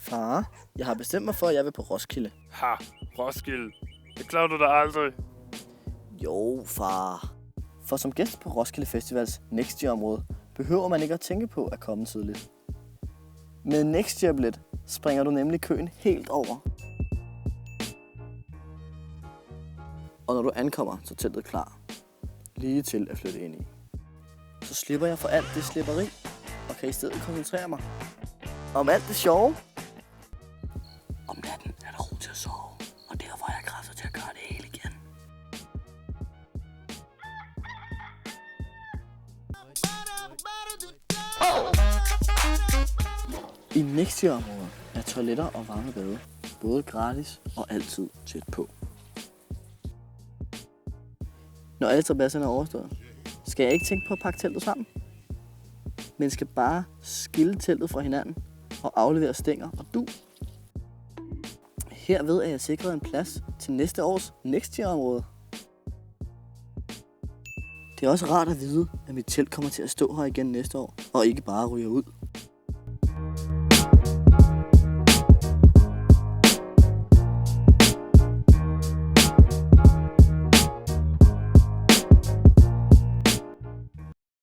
Far, jeg har bestemt mig for, at jeg vil på Roskilde. Ha, Roskilde. Det klarer du da aldrig. Jo, far. For som gæst på Roskilde Festivals Next Year-område, behøver man ikke at tænke på at komme tidligt. Med Next Year-billet springer du nemlig køen helt over. Og når du ankommer, så er teltet klar. Lige til at flytte ind i. Så slipper jeg for alt det slipperi, og kan i stedet koncentrere mig om alt det sjove. Om natten er der ro til at sove, og derfor har jeg kræfter til at gøre det hele igen. I Next Year-området er toiletter og varme bade både gratis og altid tæt på. Når alle tribasserne er overstået, skal jeg ikke tænke på at pakke teltet sammen, men skal bare skille teltet fra hinanden og aflevere stænger og dug. Herved er jeg sikret en plads til næste års Next Year-område. Det er også rart at vide, at mit telt kommer til at stå her igen næste år, og ikke bare ryger ud.